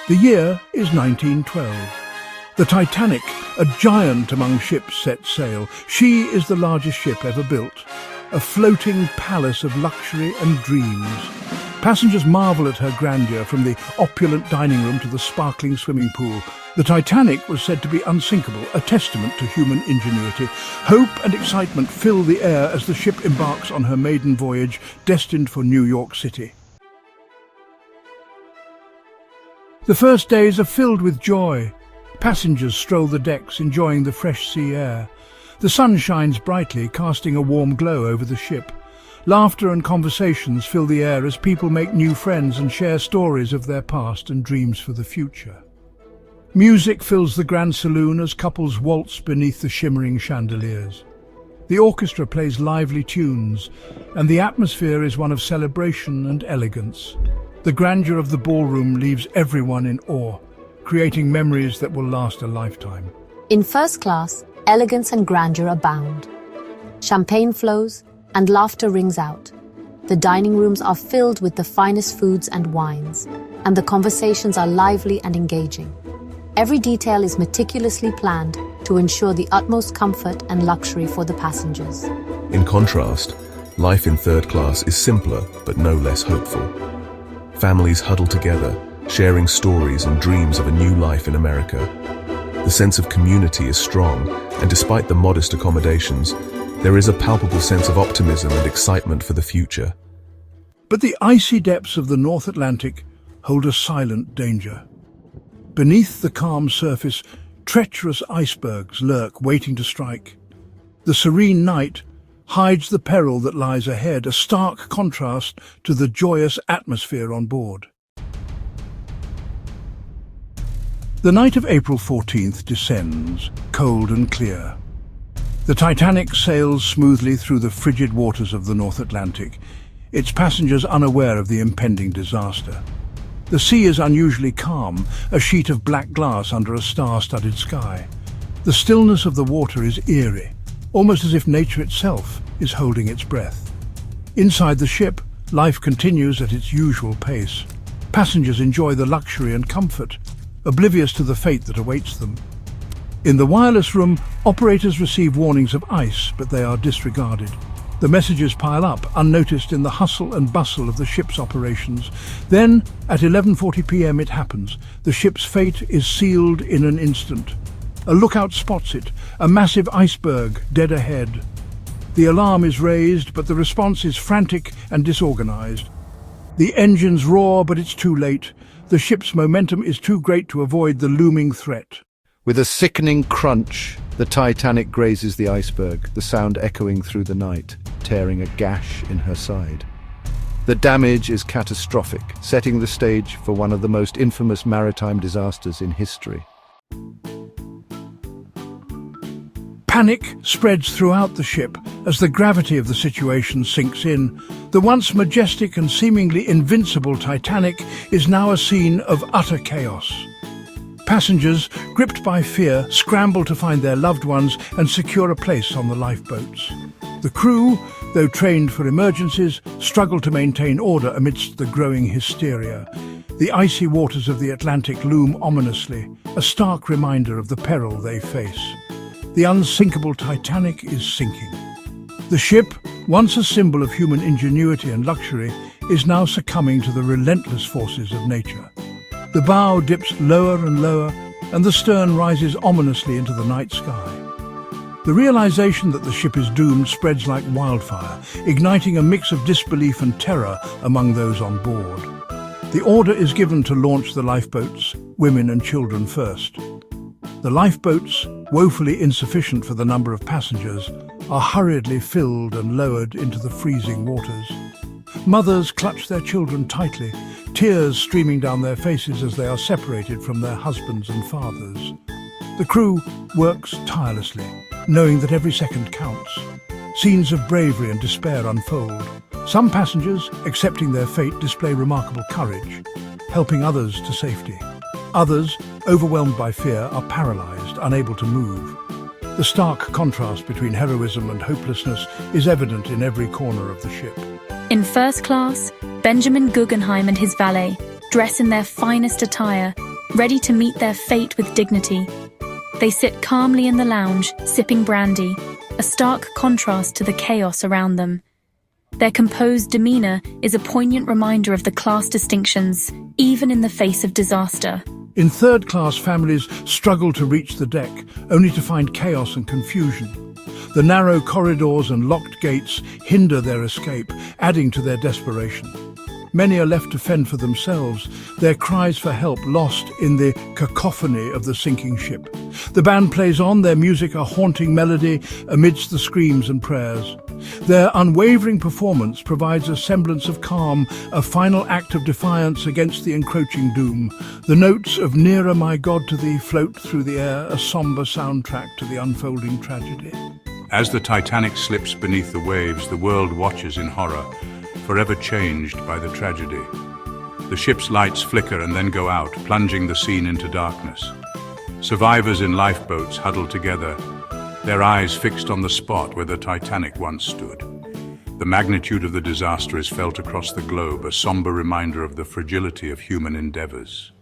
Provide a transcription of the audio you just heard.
The year is 1912. The Titanic, a giant among ships, sets sail. She is the largest ship ever built, a floating palace of luxury and dreams. Passengers marvel at her grandeur, from the opulent dining room to the sparkling swimming pool. The Titanic was said to be unsinkable, a testament to human ingenuity. Hope and excitement fill the air as the ship embarks on her maiden voyage, destined for New York City. The first days are filled with joy. Passengers stroll the decks, enjoying the fresh sea air. The sun shines brightly, casting a warm glow over the ship. Laughter and conversations fill the air as people make new friends and share stories of their past and dreams for the future. Music fills the grand saloon as couples waltz beneath the shimmering chandeliers. The orchestra plays lively tunes, and the atmosphere is one of celebration and elegance. The grandeur of the ballroom leaves everyone in awe, creating memories that will last a lifetime. In first class, elegance and grandeur abound. Champagne flows, and laughter rings out. The dining rooms are filled with the finest foods and wines, and the conversations are lively and engaging. Every detail is meticulously planned to ensure the utmost comfort and luxury for the passengers. In contrast, life in third class is simpler but no less hopeful. Families huddle together, sharing stories and dreams of a new life in America. The sense of community is strong, and despite the modest accommodations, there is a palpable sense of optimism and excitement for the future. But the icy depths of the North Atlantic hold a silent danger. Beneath the calm surface, treacherous icebergs lurk, waiting to strike. The serene night hides the peril that lies ahead, a stark contrast to the joyous atmosphere on board. The night of April 14th descends, cold and clear. The Titanic sails smoothly through the frigid waters of the North Atlantic, its passengers unaware of the impending disaster. The sea is unusually calm, a sheet of black glass under a star-studded sky. The stillness of the water is eerie, almost as if nature itself is holding its breath. Inside the ship, life continues at its usual pace. Passengers enjoy the luxury and comfort, oblivious to the fate that awaits them. In the wireless room, operators receive warnings of ice, but they are disregarded. The messages pile up, unnoticed in the hustle and bustle of the ship's operations. Then, at 11:40 p.m. it happens. The ship's fate is sealed in an instant. A lookout spots it, a massive iceberg dead ahead. The alarm is raised, but the response is frantic and disorganized. The engines roar, but it's too late. The ship's momentum is too great to avoid the looming threat. With a sickening crunch, the Titanic grazes the iceberg, the sound echoing through the night, tearing a gash in her side. The damage is catastrophic, setting the stage for one of the most infamous maritime disasters in history. Panic spreads throughout the ship as the gravity of the situation sinks in. The once majestic and seemingly invincible Titanic is now a scene of utter chaos. Passengers, gripped by fear, scramble to find their loved ones and secure a place on the lifeboats. The crew, though trained for emergencies, struggle to maintain order amidst the growing hysteria. The icy waters of the Atlantic loom ominously, a stark reminder of the peril they face. The unsinkable Titanic is sinking. The ship, once a symbol of human ingenuity and luxury, is now succumbing to the relentless forces of nature. The bow dips lower and lower, and the stern rises ominously into the night sky. The realization that the ship is doomed spreads like wildfire, igniting a mix of disbelief and terror among those on board. The order is given to launch the lifeboats, women and children first. The lifeboats, woefully insufficient for the number of passengers, are hurriedly filled and lowered into the freezing waters. Mothers clutch their children tightly, tears streaming down their faces as they are separated from their husbands and fathers. The crew works tirelessly, knowing that every second counts. Scenes of bravery and despair unfold. Some passengers, accepting their fate, display remarkable courage, helping others to safety. Others, overwhelmed by fear, are paralyzed, unable to move. The stark contrast between heroism and hopelessness is evident in every corner of the ship. In first class, Benjamin Guggenheim and his valet, dressed in their finest attire, ready to meet their fate with dignity. They sit calmly in the lounge, sipping brandy, a stark contrast to the chaos around them. Their composed demeanor is a poignant reminder of the class distinctions, even in the face of disaster. In third-class, families struggle to reach the deck, only to find chaos and confusion. The narrow corridors and locked gates hinder their escape, adding to their desperation. Many are left to fend for themselves, their cries for help lost in the cacophony of the sinking ship. The band plays on, their music a haunting melody amidst the screams and prayers. Their unwavering performance provides a semblance of calm, a final act of defiance against the encroaching doom. The notes of "Nearer, My God, to Thee" float through the air, a somber soundtrack to the unfolding tragedy. As the Titanic slips beneath the waves, the world watches in horror, forever changed by the tragedy. The ship's lights flicker and then go out, plunging the scene into darkness. Survivors in lifeboats huddle together, their eyes fixed on the spot where the Titanic once stood. The magnitude of the disaster is felt across the globe, a somber reminder of the fragility of human endeavors.